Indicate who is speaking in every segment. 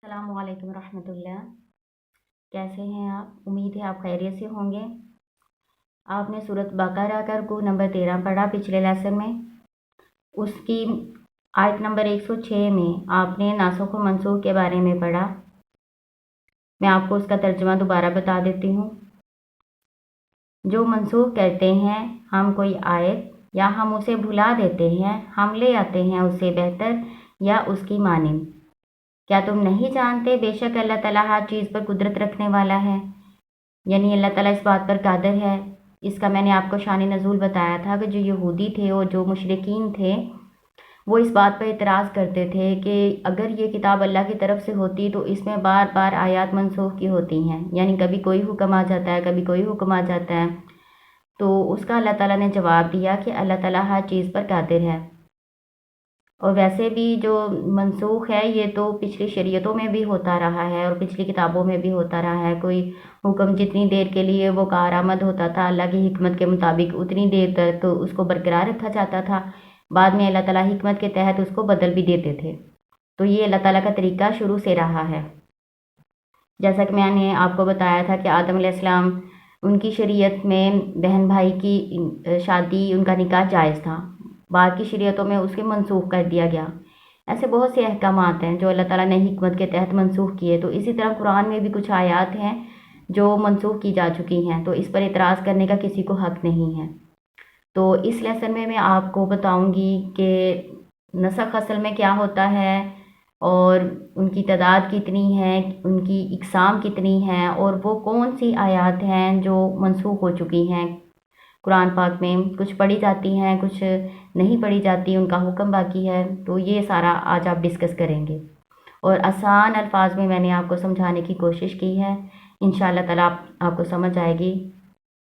Speaker 1: السلام علیکم ورحمۃ اللہ۔ کیسے ہیں آپ؟ امید ہے آپ خیریت سے ہوں گے۔ آپ نے سورۃ بقرہ کا رکوع نمبر 13 پڑھا پچھلے لیسن میں۔ اس کی آیت نمبر 106 میں آپ نے ناسخ و منسوخ کے بارے میں پڑھا۔ میں آپ کو اس کا ترجمہ دوبارہ بتا دیتی ہوں۔ جو منسوخ کرتے ہیں ہم کوئی آیت یا ہم اسے بھلا دیتے ہیں، ہم لے آتے ہیں اس سے بہتر یا اس کی مانند۔ کیا تم نہیں جانتے بے شک اللہ تعالیٰ ہر چیز پر قدرت رکھنے والا ہے؟ یعنی اللہ تعالیٰ اس بات پر قادر ہے۔ اس کا میں نے آپ کو شان نزول بتایا تھا کہ جو یہودی تھے اور جو مشرکین تھے وہ اس بات پر اعتراض کرتے تھے کہ اگر یہ کتاب اللہ کی طرف سے ہوتی تو اس میں بار بار آیات منسوخ کی ہوتی ہیں، یعنی کبھی کوئی حکم آ جاتا ہے، کبھی کوئی حکم آ جاتا ہے۔ تو اس کا اللہ تعالیٰ نے جواب دیا کہ اللہ تعالیٰ ہر چیز پر قادر ہے۔ اور ویسے بھی جو منسوخ ہے یہ تو پچھلی شریعتوں میں بھی ہوتا رہا ہے اور پچھلی کتابوں میں بھی ہوتا رہا ہے۔ کوئی حکم جتنی دیر کے لیے وہ کارآمد ہوتا تھا اللہ کی حکمت کے مطابق اتنی دیر تک اس کو برقرار رکھا جاتا تھا، بعد میں اللہ تعالیٰ حکمت کے تحت اس کو بدل بھی دیتے تھے۔ تو یہ اللہ تعالیٰ کا طریقہ شروع سے رہا ہے۔ جیسا کہ میں نے آپ کو بتایا تھا کہ آدم علیہ السلام ان کی شریعت میں بہن بھائی کی شادی، ان کا نکاح جائز تھا، بعد کی شریعتوں میں اس کے منسوخ کر دیا گیا۔ ایسے بہت سے احکامات ہیں جو اللہ تعالیٰ نے حکمت کے تحت منسوخ کیے۔ تو اسی طرح قرآن میں بھی کچھ آیات ہیں جو منسوخ کی جا چکی ہیں، تو اس پر اعتراض کرنے کا کسی کو حق نہیں ہے۔ تو اس لیسن میں آپ کو بتاؤں گی کہ نسخ اصل میں کیا ہوتا ہے اور ان کی تعداد کتنی ہے، ان کی اقسام کتنی ہیں، اور وہ کون سی آیات ہیں جو منسوخ ہو چکی ہیں قرآن پاک میں۔ کچھ پڑھی جاتی ہیں، کچھ نہیں پڑھی جاتی، ان کا حکم باقی ہے۔ تو یہ سارا آج آپ ڈسکس کریں گے اور آسان الفاظ میں میں نے آپ کو سمجھانے کی کوشش کی ہے۔ انشاءاللہ تعالیٰ آپ کو سمجھ آئے گی۔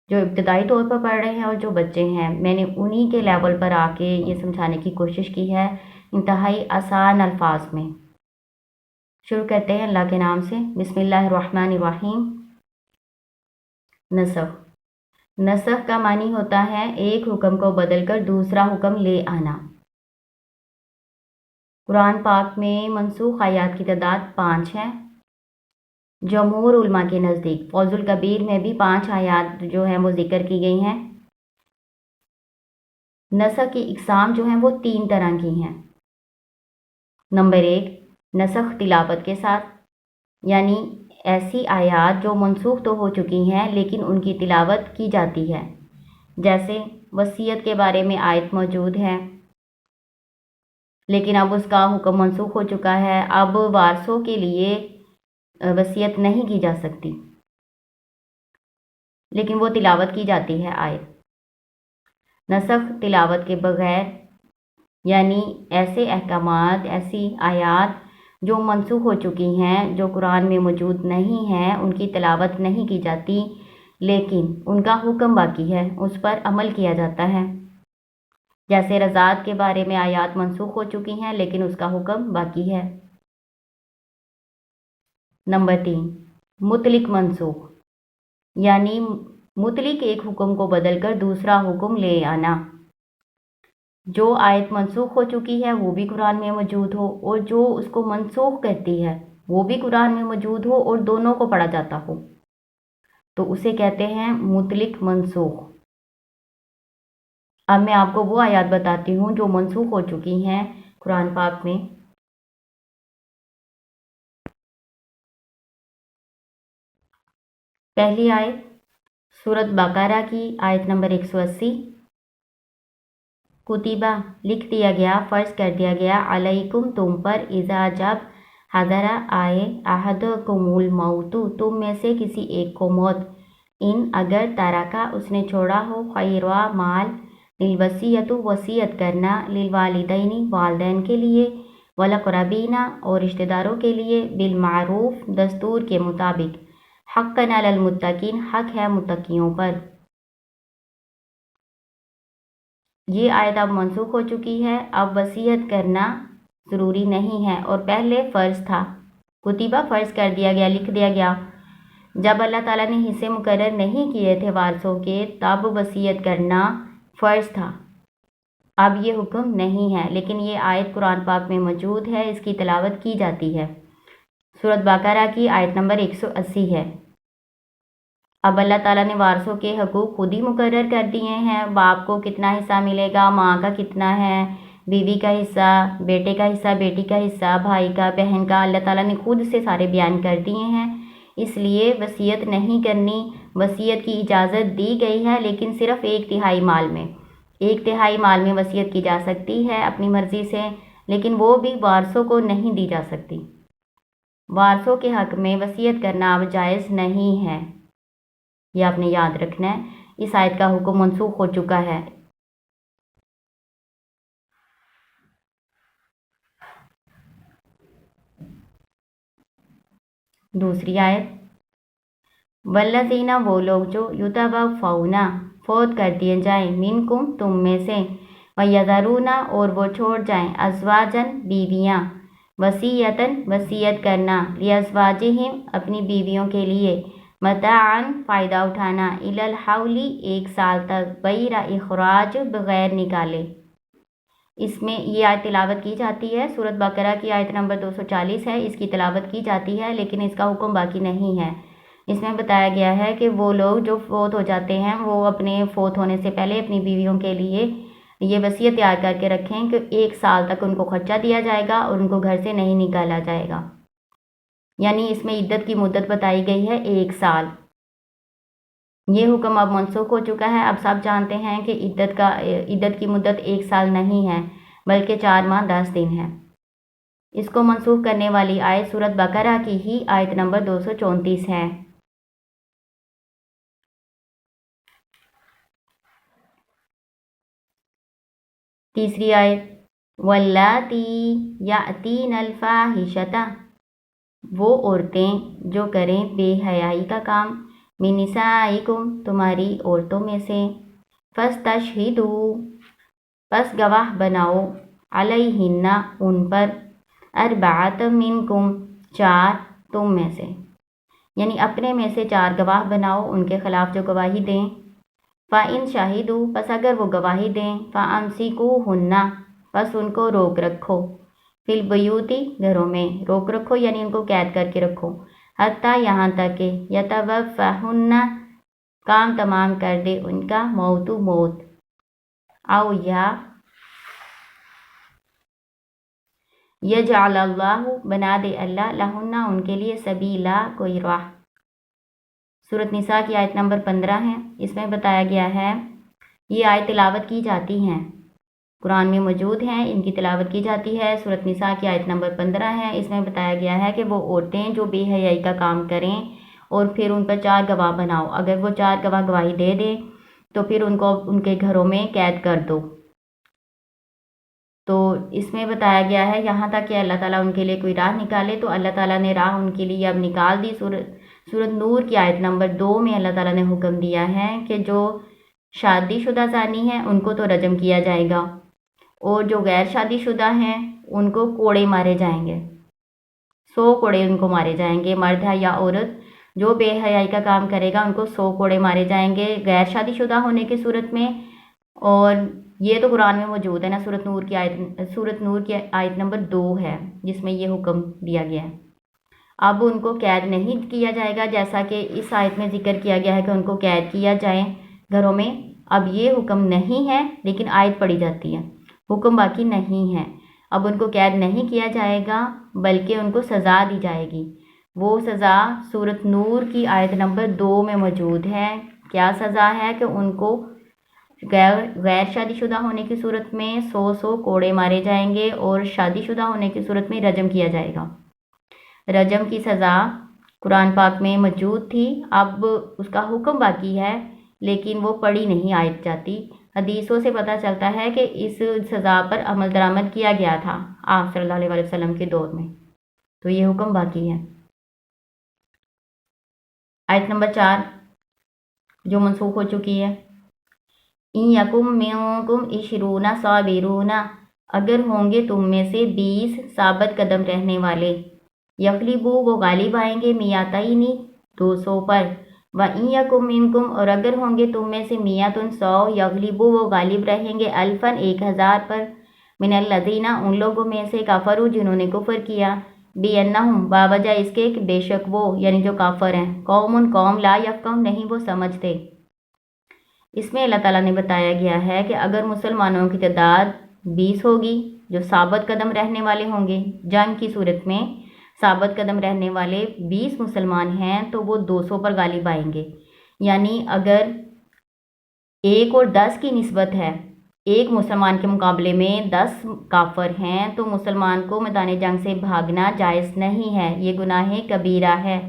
Speaker 1: جو ابتدائی طور پر پڑھ رہے ہیں اور جو بچے ہیں، میں نے انہی کے لیول پر آ کے یہ سمجھانے کی کوشش کی ہے انتہائی آسان الفاظ میں۔ شروع کرتے ہیں اللہ کے نام سے۔ بسم اللہ الرحمن الرحیم۔ نسخ۔ نسخ کا معنی ہوتا ہے ایک حکم کو بدل کر دوسرا حکم لے آنا۔ قرآن پاک میں منسوخ آیات کی تعداد 5 ہے۔ جمہور علماء کے نزدیک فوز الکبیر میں بھی 5 آیات جو ہیں وہ ذکر کی گئی ہیں۔ نسخ کی اقسام جو ہیں وہ 3 طرح کی ہیں۔ نمبر 1، نسخ تلاوت کے ساتھ، یعنی ایسی آیات جو منسوخ تو ہو چکی ہیں لیکن ان کی تلاوت کی جاتی ہے۔ جیسے وصیت کے بارے میں آیت موجود ہے لیکن اب اس کا حکم منسوخ ہو چکا ہے، اب وارثوں کے لیے وصیت نہیں کی جا سکتی، لیکن وہ تلاوت کی جاتی ہے آیت۔ نسخ تلاوت کے بغیر، یعنی ایسے احکامات، ایسی آیات جو منسوخ ہو چکی ہیں، جو قرآن میں موجود نہیں ہیں، ان کی تلاوت نہیں کی جاتی لیکن ان کا حکم باقی ہے، اس پر عمل کیا جاتا ہے۔ جیسے رضاعت کے بارے میں آیات منسوخ ہو چکی ہیں لیکن اس کا حکم باقی ہے۔ نمبر 3، مطلق منسوخ، یعنی مطلق ایک حکم کو بدل کر دوسرا حکم لے آنا۔ جو آیت منسوخ ہو چکی ہے وہ بھی قرآن میں موجود ہو اور جو اس کو منسوخ کرتی ہے وہ بھی قرآن میں موجود ہو اور دونوں کو پڑھا جاتا ہو، تو اسے کہتے ہیں مطلق منسوخ۔ اب میں آپ کو وہ آیات بتاتی ہوں جو منسوخ ہو چکی ہیں قرآن پاک میں۔ پہلی آیت سورۃ بقرہ کی آیت نمبر 180۔ کتبہ لکھ دیا گیا، فرض کر دیا گیا، علیکم تم پر، اذا جب، حضر آئے، احدکم الموت تم میں سے کسی ایک کو موت، ان اگر ترکا اس نے چھوڑا ہو، خیرا مال، للوصیۃ وصیت کرنا، للوالدین والدین کے لیے، والاقربین اور رشتہ داروں کے لیے، بالمعروف دستور کے مطابق، حقا علی المتقین حق ہے متقیوں پر۔ یہ آیت اب منسوخ ہو چکی ہے، اب وصیت کرنا ضروری نہیں ہے اور پہلے فرض تھا۔ کتبہ فرض کر دیا گیا، لکھ دیا گیا۔ جب اللہ تعالیٰ نے حصے مقرر نہیں کیے تھے وارثوں کے تب وصیت کرنا فرض تھا، اب یہ حکم نہیں ہے، لیکن یہ آیت قرآن پاک میں موجود ہے، اس کی تلاوت کی جاتی ہے۔ सूरत बकरा की आयत नंबर 180 है। अब अल्लाह ताला ने वारसों के हकूक़ खुद ही मुकर्रर कर दिए हैं। बाप को कितना हिस्सा मिलेगा, माँ का कितना है, बीवी का हिस्सा, बेटे का हिस्सा, बेटी का हिस्सा, भाई का, बहन का, अल्लाह ताला ने खुद से सारे बयान कर दिए हैं। इसलिए वसीयत नहीं करनी, वसीयत की इजाज़त दी गई है, लेकिन सिर्फ़ 1/3 माल में। 1/3 माल में वसीयत की जा सकती है अपनी मर्ज़ी से, लेकिन वो भी वारसों को नहीं दी जा सकती। वारसों के हक़ में वसीयत करना अब जायज़ नहीं है, ये आपने याद रखना है। इस आयत का हुक्म मनसूख हो चुका है। दूसरी आयत, वल्लज़ीना वो लोग जो युतवफ़ौना फौत कर दिए जाएं मिनकुम तुम में से, वयज़रूना और वो छोड़ जाएं अज़वाजन बीवियाँ, वसीयतन वसीयत करना, लिअज़वाजिहिम अपनी बीवियों के लिए, मताअन फ़ायदा उठाना, इलल हौली 1 साल तक, गैर इखराज बग़ैर निकाले। इसमें ये आयत तिलावत की जाती है। सूरत बकरा की आयत नंबर 240 है, इसकी तिलावत की जाती है, लेकिन इसका हुक्म बाकी नहीं है। इसमें बताया गया है कि वो लोग जो फोत हो जाते हैं वो अपने फोत होने से पहले अपनी बीवियों के लिए ये वसीयत तैयार करके रखें कि 1 साल तक उनको खर्चा दिया जाएगा और उनको घर से नहीं निकाला जाएगा। यानी इसमें इद्दत की मुद्दत बताई गई है 1 साल। ये हुक्म अब मनसूख हो चुका है। अब सब जानते हैं कि इद्दत की मुद्दत 1 साल नहीं है, बल्कि 4 माह 10 दिन है। इसको मनसूख करने वाली आयत सूरत बकरा की ही आयत नंबर 234 है। तीसरी आयत, वल्लाती यातीनल फाहिशता वो औरतें जो करें बेहयाई का काम, मिन निसाइकुम तुम्हारी औरतों में से, फस्तशहिदू बस गवाह बनाओ, अलैहिन्ना उन पर, अरबात मिनकुम 4 तुम में से, यानी अपने में से 4 गवाह बनाओ, उनके खिलाफ जो गवाही दें। फ़ाइन शाहिदू बस अगर वो गवाही दें, फ़अमसिकूहुन्ना बस उनको रोक रखो, फिल बयूती घरों में रोक रखो, यानी उनको कैद करके रखो, हत्ता यहाँ तक कि यतवफ़हुन्ना काम तमाम कर दे उनका, मौतु मौत, आओ या यजअलल्लाहु बना दे अल्लाह लहुन्ना उनके लिए सबीला कोई राह। सूरत निसा की आयत नंबर 15 है। इसमें बताया गया है, ये आयत तिलावत की जाती हैं, कुरान में मौजूद हैं, इनकी तिलावत की जाती है। सूरत निसा की आयत नंबर 15 है। इसमें बताया गया है कि वो औरतें जो बेहयाई का काम करें और फिर उन पर 4 गवाह बनाओ, अगर वो 4 गवाह गवाही दे दें तो फिर उनको उनके घरों में कैद कर दो। तो इसमें बताया गया है यहाँ तक कि अल्लाह ताला उनके लिए कोई राह निकाले, तो अल्लाह ताला ने राह उनके लिए अब निकाल दी। सूरत नूर की आयत नंबर 2 में अल्लाह ताला ने हुक्म दिया है कि जो शादीशुदा ज़ानी हैं उनको तो रजम किया जाएगा, और जो गैर शादीशुदा हैं उनको कोड़े मारे जाएंगे, 100 कोड़े उनको मारे जाएंगे। मर्द है या औरत जो बेहयाई का काम करेगा उनको 100 कोड़े मारे जाएंगे गैर शादीशुदा होने की सूरत में। और ये तो कुरान में मौजूद है ना, सूरत नूर की आयत नंबर 2 है जिसमें ये हुक्म दिया गया है। अब उनको कैद नहीं किया जाएगा, जैसा कि इस आयत में जिक्र किया गया है कि उनको कैद किया जाए घरों में। अब ये हुक्म नहीं है, लेकिन आयत पढ़ी जाती है, हुक्म बाकी नहीं है। अब उनको कैद नहीं किया जाएगा, बल्कि उनको सज़ा दी जाएगी। वो सज़ा सूरत नूर की आयत नंबर 2 में मौजूद है। क्या सज़ा है कि उनको गैर शादीशुदा होने की सूरत में 100 कोड़े मारे जाएंगे, और शादीशुदा होने की सूरत में रजम किया जाएगा। रजम की सज़ा कुरान पाक में मौजूद थी, अब उसका हुक्म बाकी है, लेकिन वो पढ़ी नहीं आयत जाती। हदीसों से पता चलता है कि इस सज़ा पर अमल दरामद किया गया था आप सल्लल्लाहु अलैहि वसल्लम के दौर में, तो ये हुक्म बाकी है। आयत नंबर 4 जो मनसूख हो चुकी है, इन यकुम मिनकुम इशरूना साबिरूना अगर होंगे तुम में से 20 साबित कदम रहने वाले, यगलिबू वो गालिब आएंगे, मियातैनी 200 पर, व इन यकुम मिनकुम और अगर होंगे तुम में से मियातुन 100, यगलिबू वो गालिब रहेंगे अल्फन 1000 पर, मिनल लदीना उन लोगों में से कफरू जिन्होंने कुफर किया, बिअन्नहुम बावजह इसके कि बेशक वो यानी जो काफर हैं कौम ला यफ़क़हून नहीं वो समझते। इसमें अल्लाह ताला ने बताया गया है कि अगर मुसलमानों की तादाद 20 होगी जो साबित कदम रहने वाले होंगे, जंग की सूरत में साबित कदम रहने वाले 20 मुसलमान हैं तो वो 200 पर गालिब आएंगे। यानी अगर 1 और 10 की निस्बत है, एक मुसलमान के मुकाबले में 10 काफर हैं तो मुसलमान को मैदान जंग से भागना जायज़ नहीं है, ये गुनाह कबीरा है।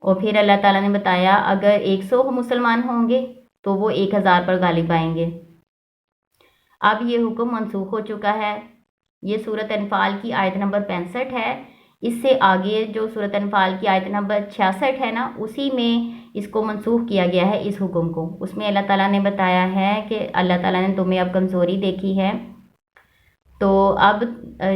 Speaker 1: और फिर अल्लाह ताला ने बताया अगर 100 मुसलमान होंगे तो वो 1000 पर गालिब आएंगे। अब ये हुक्म मनसूख हो चुका है। ये सूरत अनफाल की आयत नंबर 65 है। इससे आगे जो सूरत अनफाल की आयत नंबर 66 है ना, उसी में इसको मनसूख किया गया है इस हुक्म को। उसमें अल्लाह ताला ने बताया है कि अल्लाह ताला ने तुम्हें अब कमज़ोरी देखी है तो अब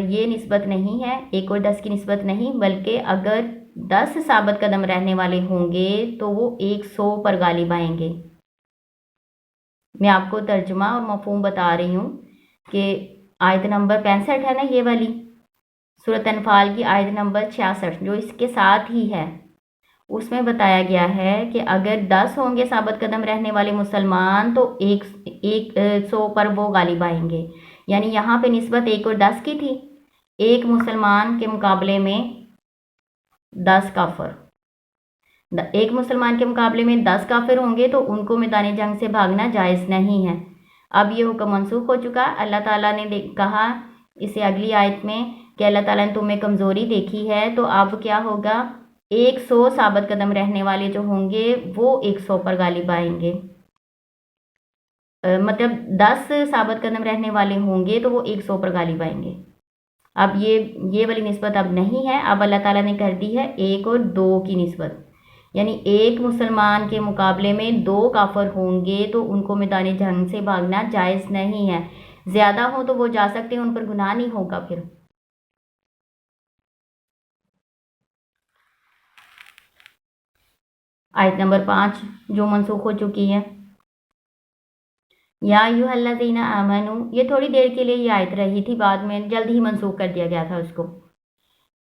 Speaker 1: ये निस्बत नहीं है 1 और 10 की निस्बत नहीं, बल्कि अगर 10 साबित कदम रहने वाले होंगे तो वो 100 पर गालिब आएंगे। मैं आपको तर्जुमा और मफ़हूम बता रही हूँ कि आयत नंबर 65 है ना ये वाली सूरत अनफाल की आयत नंबर 66 जो इसके साथ ही है, उसमें बताया गया है कि अगर 10 होंगे साबित कदम रहने वाले मुसलमान तो 100 पर वो गालिब आएंगे। यानी यहाँ पे निस्बत 1 और 10 की थी, एक मुसलमान के मुकाबले में 10 काफिर, एक मुसलमान के मुकाबले में 10 काफिर होंगे तो उनको मैदान जंग से भागना जायज़ नहीं है। अब ये हुक्म मनसूख हो चुका। अल्लाह ताला ने कहा इसे अगली आयत में कि अल्लाह ताला ने तुम्हें कमज़ोरी देखी है तो अब क्या होगा, 100 साबित कदम रहने वाले जो होंगे वो 100 पर गालिब आएंगे। मतलब 10 साबित कदम रहने वाले होंगे तो वो 100 पर गालिब आएंगे। अब ये वाली निस्बत अब नहीं है, अब अल्लाह ताला ने कर दी है 1 और 2 की निस्बत। यानी एक मुसलमान के मुकाबले में 2 काफिर होंगे तो उनको मैदान जंग से भागना जायज़ नहीं है। ज़्यादा हो तो वो जा सकते हैं, उन पर गुनाह नहीं होगा। फिर आयत नंबर 5 जो मनसूख हो चुकी है, या अय्युहल्लज़ीना आमनू, ये थोड़ी देर के लिए ये आयत रही थी, बाद में जल्द ही मनसूख कर दिया गया था उसको।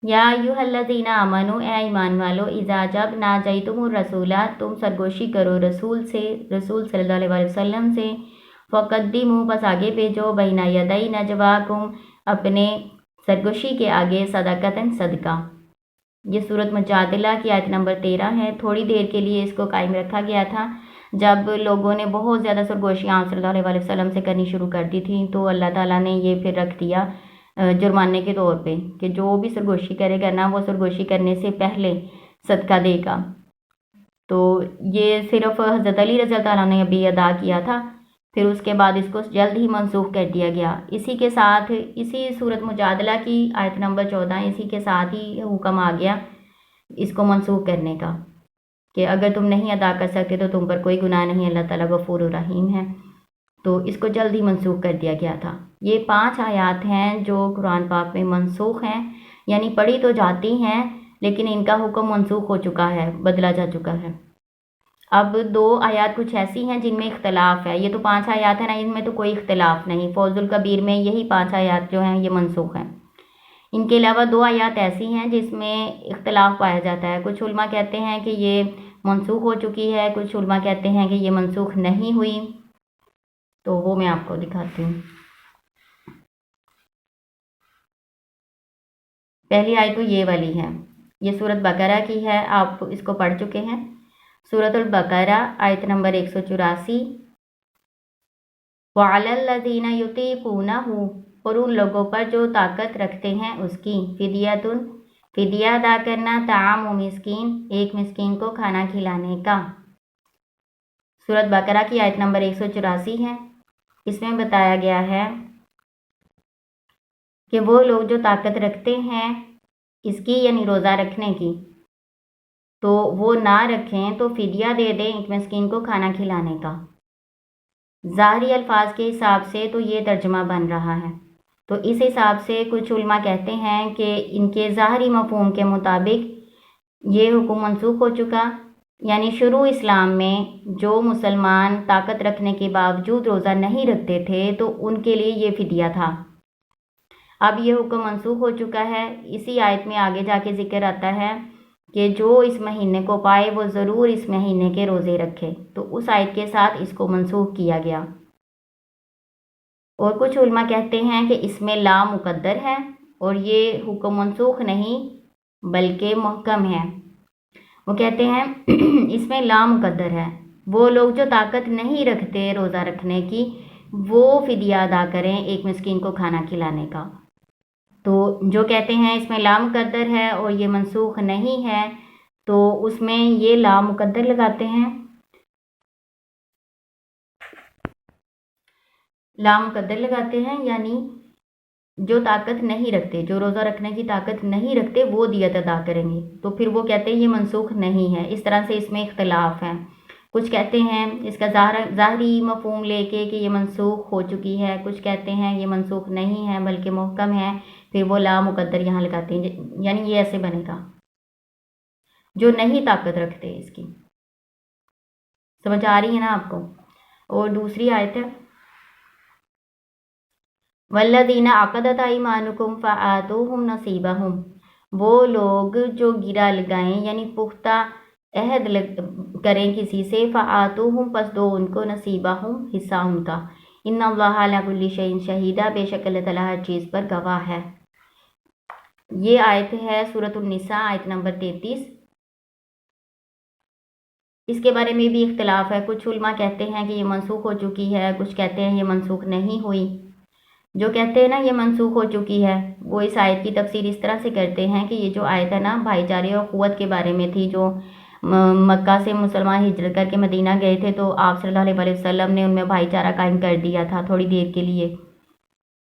Speaker 1: या अय्युहल्लज़ीना आमनू, ए ईमान वालो, इज़ा जब नाजयतुमुर रसूला, तुम सरगोशी करो रसूल से, रसूल सल्लल्लाहु अलैहि वसल्लम से, फ़क़द्दिमू, बस आगे भेजो, बैना यदै नजवाकुम, अपने सरगोशी के आगे, सदक़तन सदका। ये सूरत मुजादिला की आयत नंबर 13 है। थोड़ी देर के लिए इसको कायम रखा गया था जब लोगों ने बहुत ज़्यादा सरगोशियाँ सल्लल्लाहु अलैहि वसल्लम से करनी शुरू कर दी थी, तो अल्लाह ताला ने ये फिर रख दिया जुर्माने के तौर पे कि जो भी सरगोशी करेगा ना, वो सरगोशी करने से पहले सदका देगा। तो ये सिर्फ हज़रत अली रज़ी अल्लाह ताला ने अभी अदा किया था, फिर उसके बाद इसको जल्द ही मनसूख कर दिया गया। इसी के साथ इसी सूरत मुजादला की आयत नंबर 14, इसी के साथ ही हुक्म आ गया इसको मनसूख करने का कि अगर तुम नहीं अदा कर सकते तो तुम पर कोई गुनाह नहीं, अल्लाह ताला गफूर रहीम है। तो इसको जल्द ही मनसूख कर दिया गया था। ये 5 आयात हैं जो कुरान पाक में मनसूख हैं, यानी पढ़ी तो जाती हैं लेकिन इनका हुक्म मनसूख हो चुका है, बदला जा चुका है। अब 2 आयात कुछ ऐसी हैं जिनमें इख्तलाफ है। ये तो 5 आयात है ना, इनमें तो कोई इख्तलाफ नहीं। फौजुल कबीर में यही 5 आयात जो हैं ये मनसूख हैं। इनके अलावा 2 आयात ऐसी हैं जिसमें इख्तलाफ पाया जाता है। कुछ उलमा कहते हैं कि ये मनसूख हो चुकी है, कुछ उलमा कहते हैं कि ये मनसूख नहीं हुई। तो वो मैं आपको दिखाती हूँ। पहली आयत तो ये वाली है, ये सूरत बकरा की है, आप इसको पढ़ चुके हैं। सूरतुल बकरा आयत नंबर 184, वअलल्लज़ीना युतीक़ूनहु, और उन लोगों पर जो ताकत रखते हैं उसकी, फिदियतुन, फिदिया अदा करना, ताआमु मिस्कीन, एक मिस्कीन को खाना खिलाने का। सूरत बकरा की आयत नंबर 184 है। इसमें बताया गया है कि वो लोग जो ताकत रखते हैं इसकी यानी रोज़ा रखने की, तो वो ना रखें तो फिदिया दे दें एक मिस्कीन को खाना खिलाने का। ज़ाहरी अल्फाज के हिसाब से तो ये तर्जमा बन रहा है। तो इस हिसाब से कुछ उलमा कहते हैं कि इनके ज़ाहरी मफ़हूम के मुताबिक ये हुक्म मनसूख हो चुका, यानी शुरू इस्लाम में जो मुसलमान ताकत रखने के बावजूद रोज़ा नहीं रखते थे तो उनके लिए ये फिदिया था। اب یہ حکم منسوخ ہو چکا ہے۔ اسی آیت میں آگے جا کے ذکر آتا ہے کہ جو اس مہینے کو پائے وہ ضرور اس مہینے کے روزے رکھے، تو اس آیت کے ساتھ اس کو منسوخ کیا گیا۔ اور کچھ علماء کہتے ہیں کہ اس میں لا مقدر ہے اور یہ حکم منسوخ نہیں بلکہ محکم ہے۔ وہ کہتے ہیں اس میں لا مقدر ہے، وہ لوگ جو طاقت نہیں رکھتے روزہ رکھنے کی وہ فدیہ ادا کریں ایک مسکین کو کھانا کھلانے کا۔ تو جو کہتے ہیں اس میں لا مقدر ہے اور یہ منسوخ نہیں ہے تو اس میں یہ لا مقدر لگاتے ہیں۔ لا مقدر لگاتے ہیں یعنی جو طاقت نہیں رکھتے، جو روزہ رکھنے کی طاقت نہیں رکھتے وہ دیت ادا کریں گے، تو پھر وہ کہتے ہیں یہ منسوخ نہیں ہے۔ اس طرح سے اس میں اختلاف ہے۔ کچھ کہتے ہیں اس کا ظاہری مفہوم لے کے کہ یہ منسوخ ہو چکی ہے، کچھ کہتے ہیں یہ منسوخ نہیں ہے بلکہ محکم ہے، پھر وہ لا مقدر یہاں لگاتے ہیں، یعنی یہ ایسے بنے گا جو نہیں طاقت رکھتے۔ اس کی سمجھ آ رہی ہے نا آپ کو؟ اور دوسری آیت ہے والذین عقدت ایمانکم فآتوہم نصیبہم، وہ لوگ جو گرا لگائیں یعنی پختہ عہد کریں کسی سے، فآتوہم پس دو ان کو نصیبہم حصہ ان کا، ان اللہ علی کل شیء شہید، بے شک اللہ تعالیٰ ہر چیز پر گواہ ہے۔ یہ آیت ہے سورۃ النساء آیت نمبر 33۔ اس کے بارے میں بھی اختلاف ہے، کچھ علماء کہتے ہیں کہ یہ منسوخ ہو چکی ہے، کچھ کہتے ہیں یہ منسوخ نہیں ہوئی۔ جو کہتے ہیں نا یہ منسوخ ہو چکی ہے وہ اس آیت کی تفسیر اس طرح سے کرتے ہیں کہ یہ جو آیت ہے نا بھائی چارے اور قوت کے بارے میں تھی، جو مکہ سے مسلمان ہجرت کر کے مدینہ گئے تھے تو آپ صلی اللہ علیہ وسلم نے ان میں بھائی چارہ قائم کر دیا تھا تھوڑی دیر کے لیے،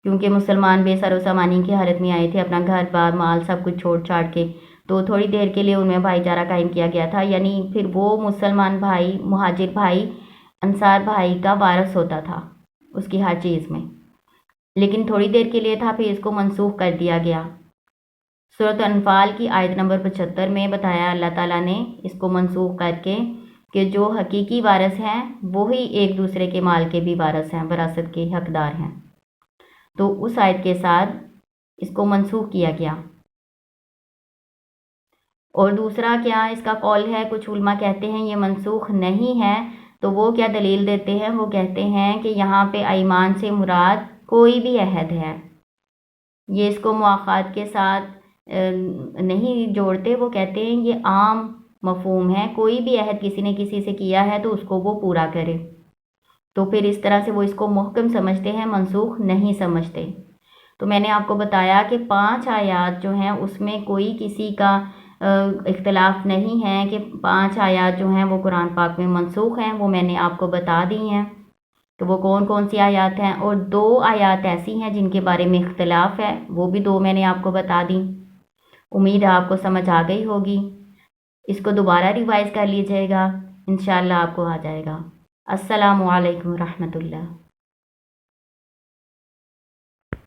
Speaker 1: کیونکہ مسلمان بے سر و سامانی کی حالت میں آئے تھے، اپنا گھر بار مال سب کچھ چھوڑ چھاڑ کے، تو تھوڑی دیر کے لیے ان میں بھائی چارہ قائم کیا گیا تھا، یعنی پھر وہ مسلمان بھائی مہاجر بھائی انصار بھائی کا وارث ہوتا تھا اس کی ہر چیز میں، لیکن تھوڑی دیر کے لیے تھا، پھر اس کو منسوخ کر دیا گیا۔ سورۃ انفال کی آیت نمبر 75 میں بتایا اللہ تعالیٰ نے اس کو منسوخ کر کے کہ جو حقیقی وارث ہیں وہی ایک دوسرے کے مال کے بھی وارث ہیں، وراثت کے حقدار ہیں، تو اس آیت کے ساتھ اس کو منسوخ کیا گیا۔ اور دوسرا کیا اس کا قول ہے، کچھ علماء کہتے ہیں یہ منسوخ نہیں ہے، تو وہ کیا دلیل دیتے ہیں، وہ کہتے ہیں کہ یہاں پہ ایمان سے مراد کوئی بھی عہد ہے، یہ اس کو مواخات کے ساتھ نہیں جوڑتے، وہ کہتے ہیں یہ عام مفہوم ہے، کوئی بھی عہد کسی نے کسی سے کیا ہے تو اس کو وہ پورا کرے، تو پھر اس طرح سے وہ اس کو محکم سمجھتے ہیں، منسوخ نہیں سمجھتے۔ تو میں نے آپ کو بتایا کہ 5 آیات جو ہیں اس میں کوئی کسی کا اختلاف نہیں ہے کہ 5 آیات جو ہیں وہ قرآن پاک میں منسوخ ہیں، وہ میں نے آپ کو بتا دی ہیں۔ تو وہ کون کون سی آیات ہیں، اور 2 آیات ایسی ہیں جن کے بارے میں اختلاف ہے، وہ بھی 2 میں نے آپ کو بتا دی۔ امید ہے آپ کو سمجھ آ گئی ہوگی، اس کو دوبارہ ریوائز کر لیجئے گا، انشاءاللہ آپ کو آ جائے گا۔ السلام علیکم ورحمۃ اللہ۔